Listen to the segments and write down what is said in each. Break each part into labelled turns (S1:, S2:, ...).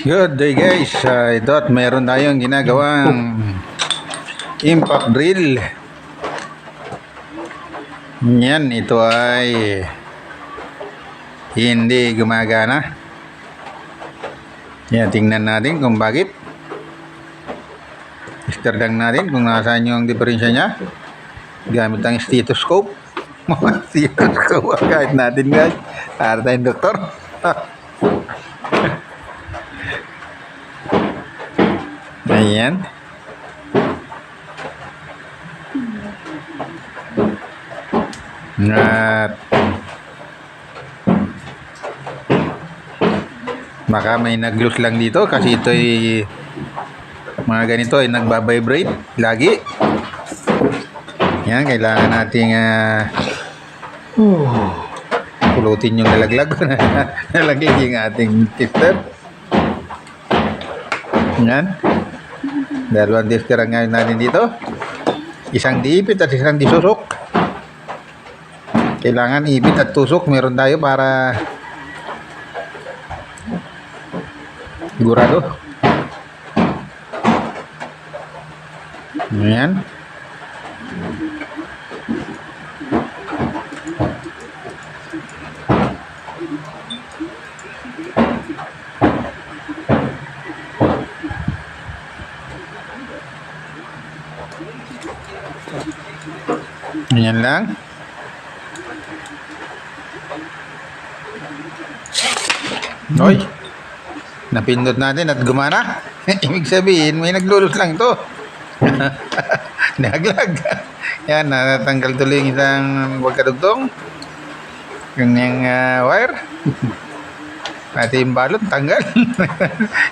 S1: Good day guys, ito at meron tayong ginagawang impact drill. Yan, ito ay hindi gumagana. Yan, tingnan natin kung bakit. Tester lang natin kung nasaan yung diferensya niya. Gamit ang stethoscope. Stethoscope kahit natin guys. Para tayong doktor. Ayan. At baka may nag-loose lang dito kasi ito ay mga ganito ay nagbabibrate lagi. Yan, kailangan nating pulutin yung nalaglag. Nalaglag yung ating tester. Yan. Dalawang tester ang ngayon natin dito. Isang diipit at isang disusok. Kailangan ipit at tusok meron tayo para sigurado. Ayan. Ayan lang. Oy, napindot natin at gumana. Ibig sabihin, may naglulus lang ito. Naglag. Yan, natanggal tuloy yung isang wagkadugtong. Yung wire. Pati yung balot, tanggal.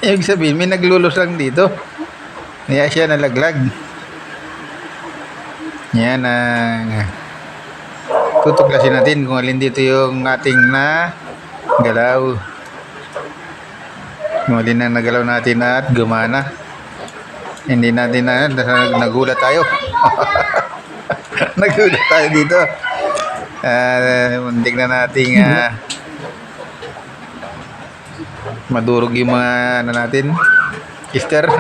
S1: Ibig sabihin, may naglulus lang dito. Kaya siya nalaglag. Yan ang tutuklasin natin kung alin dito yung ating na galaw. Kung alin na nagalaw natin at gumana. Hindi natin na nagulat tayo. Nagulat tayo dito. Muntik na nating madurog yung mga natin. Kister.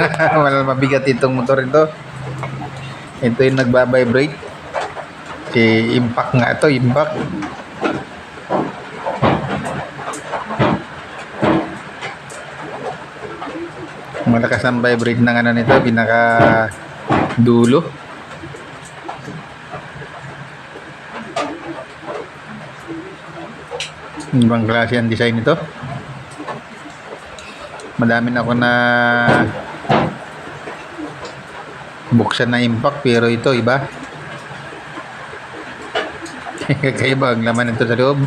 S1: Mabigat itong motor ito. Ito yung nagbabibrate. Impact nga ito, impact. Malakas ang vibrate ng ano nito, pinaka dulo. Ibang klase ang design nito. Madami na ako na buksan na impact pero ito iba. Kakaiba ang laman nito sa loob.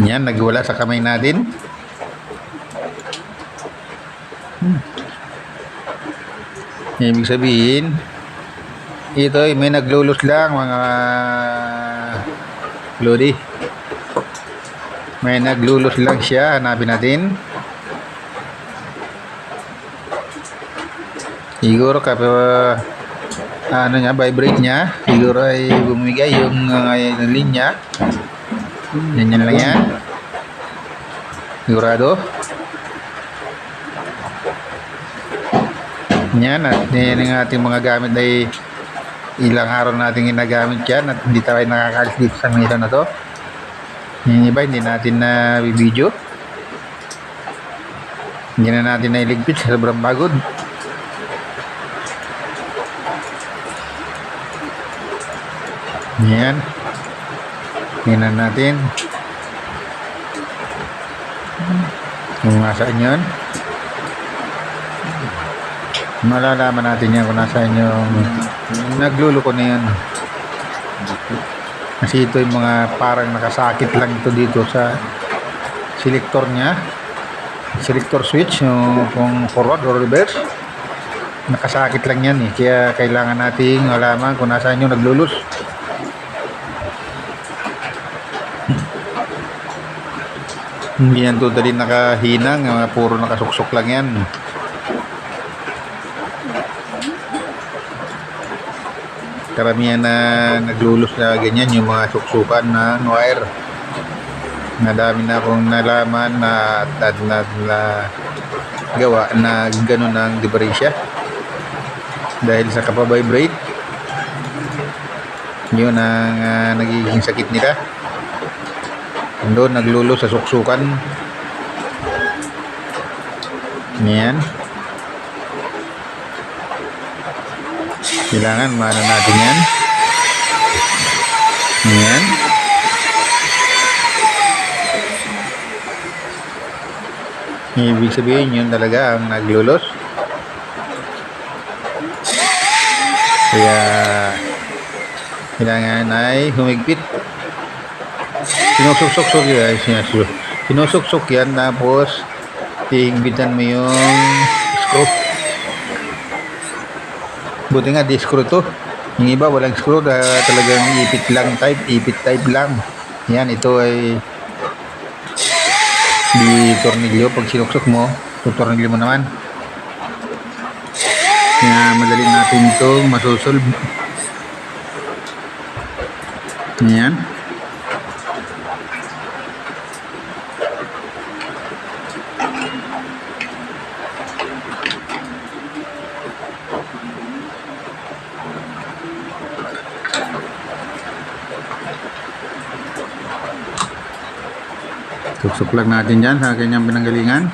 S1: Yan, nagwala sa kamay natin. Ibig sabihin ito ay may naglulus lang mga lodi. May naglulus lang siya. Hanapin natin. Siguro kapag ano niya, vibrate niya, siguro ay bumigay yung linya. Ganyan lang yan. Sigurado. Yan, at yan ang ating mga gamit ay ilang araw natin ginagamit yan at hindi tayo nakakalis dito sa mesa na to. Yung iba hindi natin na video. Hindi na natin na iligpit sa sobrang pagod. Yan. Tingnan natin kung nasaan yun. Malalaman natin yan kung nasaan yung nagluluko na yun. Kasi ito yung mga parang nakasakit lang ito dito sa selector nya, selector switch, yung kung forward or reverse, nakasakit lang yan eh. Kaya kailangan nating malaman kung nasaan yung naglulus. Hindi yan totally nakahinang, puro nakasuksok lang yan. karamihan na naglulos na ganyan yung mga suksukan ng wire. Nadami na akong nalaman na gawa na gano'n ang diferensya dahil sa kapabibrate. Yun ang nagiging sakit nila. Doon naglulos sa suksukan. Yan. Kailangan maano natin yan. Yan. Ibig sabihin yun talaga ang naglulos. Kaya kailangan ay humigpit. Sinusuksok yan. Sinusuksok yan tapos hihigpitan mo yung screw. Buti nga di screw to. Yung iba walang screw, talagang ipit type lang. Yan, ito ay di tornilyo. Pag sinuksok mo, tutornilyo mo naman. Kaya madali natin itong masusolve. Yan. Suksok lang natin dyan sa kanyang pinanggalingan.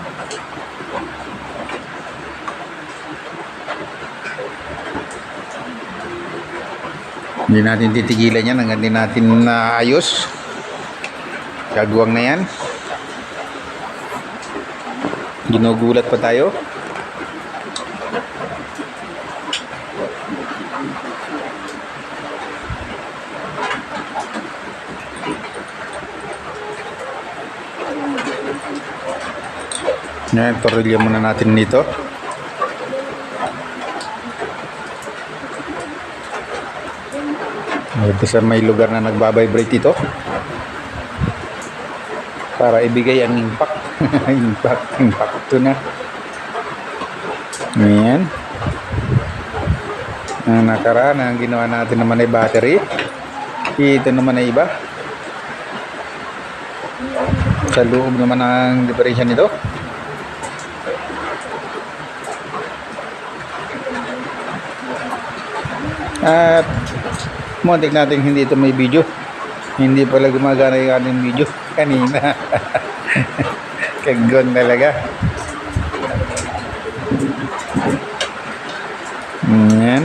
S1: Hindi natin titigilan yan hanggang hindi natin naayos. Gagawang na yan. Ginugulat pa tayo. Ngayon, tornilyo muna natin dito. Ito sa may lugar na nagbabibrate ito. Para ibigay ang impact. impact ito na. Ngayon. Ang nakaraan, ang ginawa natin naman ay battery. Ito naman ay iba. Sa loob naman ang diferensya nito. At muntik natin hindi ito may video. Hindi pala gumagana yung ating video kanina. Kagon talaga. Yan.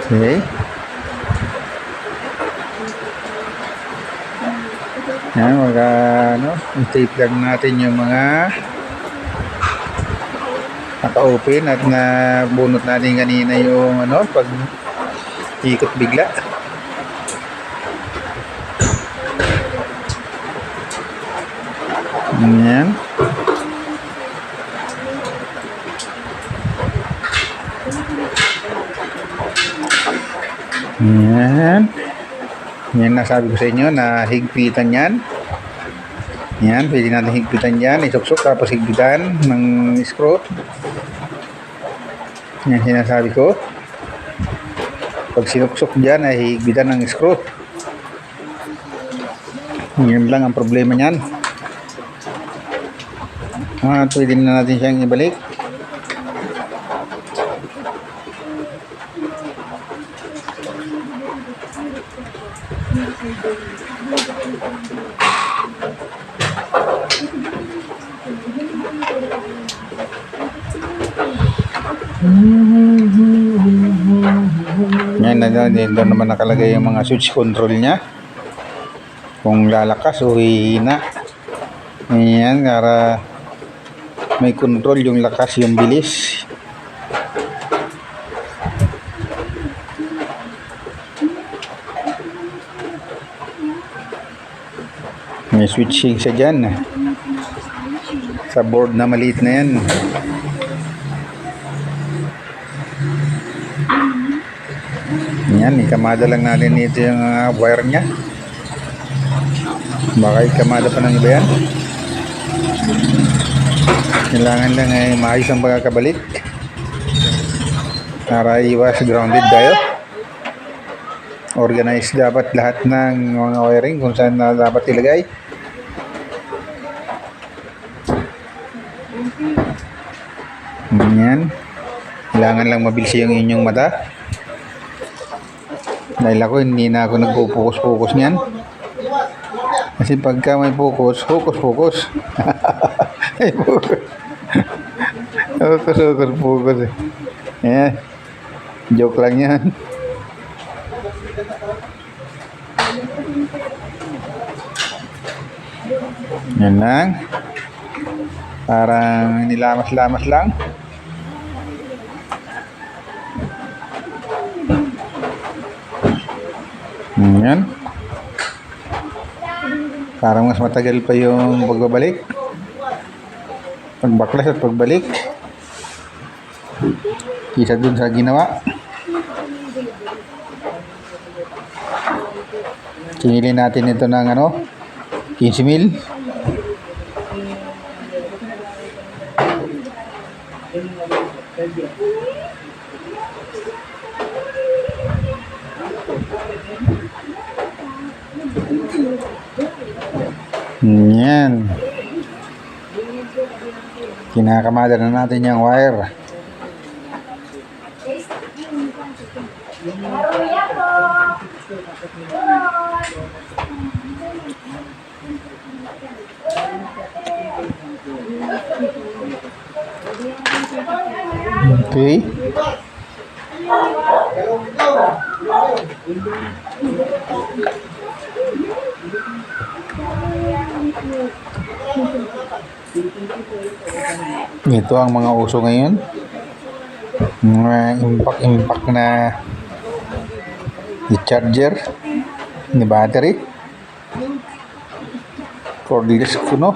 S1: Okay. Yan, tape lang natin yung mga naka-open at nabunot natin kanina yung pag ikot bigla. Yan. Yan. Yan, nasabi ko sa inyo na higpitan yan. Yan, pwede natin higpitan yan. Isuksok tapos higpitan ng screw. Yan, sinasabi ko. Pag sinuksok dyan ay higpitan ng screw. Yan lang ang problema nyan. Pwede na natin siyang ibalik. Yan, dito naman nakalagay yung mga switch control niya. Kung lalakas o hihina. Ayan, para may control yung lakas, yung bilis. May switching siya dyan. Sa board na maliit na yan. Yan, ikamada lang natin dito yung wire nya. Baka ikamada pa ng iba yan. Kailangan lang ay maayos ang pagkakabalik para iwas grounded tayo. Organize dapat lahat ng mga wiring kung saan na dapat ilagay. Ganyan. Kailangan lang mabilis yung inyong mata. Dahil ako hindi na ako nagpo-focus niyan. Kasi pagka may focus. Focus eh. Ayan. Joke lang yan. Yan lang. Parang nilamas-lamas lang. Yan. Parang mas matagal pa yung pagbabalik. Pagbaklas at pagbalik. Kisa dun sa ginawa. Sinilin natin ito ng 15 mil. Yan. Kinakamada na natin yung wire. Okay. Ito ang mga uso ngayon. Mga impact na charger ni battery. Cordless kuno.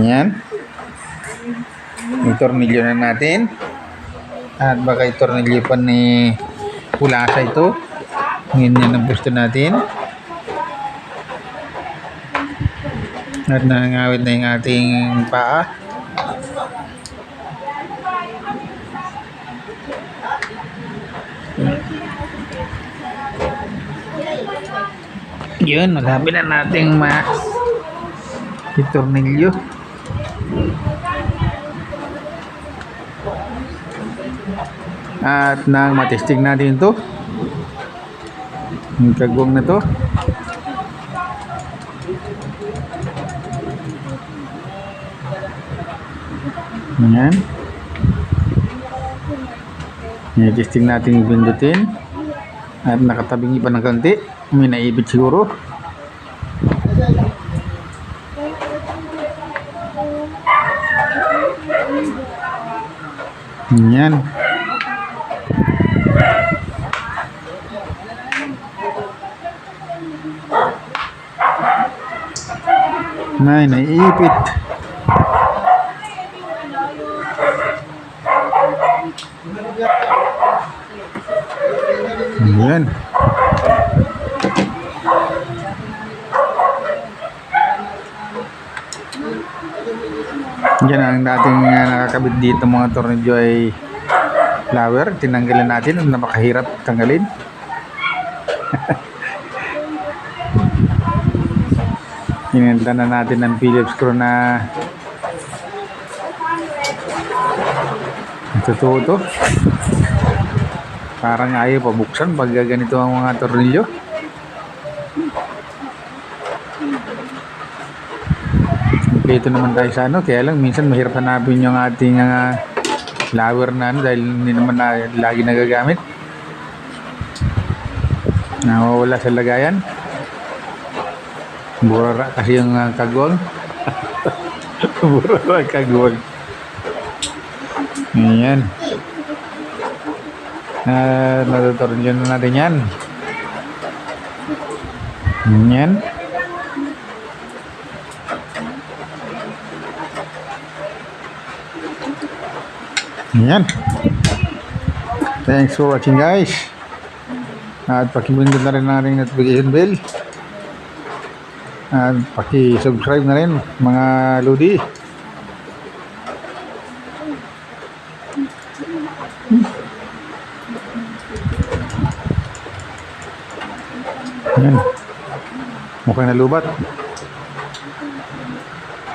S1: Yan. Itornilyo na natin. At baka itornilyo pa ni pulasa ito. Ganyan ang gusto natin. At nangangawit na yung ating paa. Yun, malapit na nating itornilyo. At nang matesting natin ito, yung kagwang na to, yan. I-testing natin yung pindutin. At nakatabingi pa ng kanti. May naibit siguro. Yan. Naiipit. Yan. Yan ang dating nakakabit dito mga tornilyo ay flower. Tinanggalan natin. Napakahirap tanggalin. Hinenta na natin ng Phillips screw na totoo to. Parang ayaw pabuksan pag ganito ang mga tornilyo. Ito naman tayo sa kaya lang minsan mahirap hanapin yung ating flower na dahil hindi naman lagi nagagamit. Nawawala sa lagayan. Burara kasi yung kagwang. Burara kagwang. Ayan. Natutornilyo na natin yan. Ayan. Ayan. Thanks for watching guys. At pakipindot na rin na rin notification bell. At paki-subscribe na rin mga Lodi. Yan. Mukhang nalubat.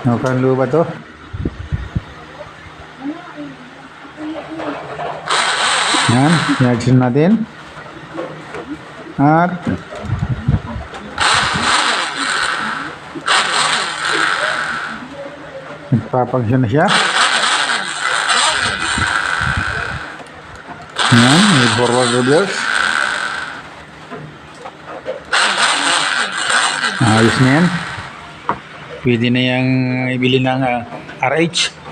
S1: Mukhang lubat to. Yan. I-action natin. At nagpapagsyon na siya. Yan. May forward reverse. Ayos na yan. Pwede na yung ibili ng RH.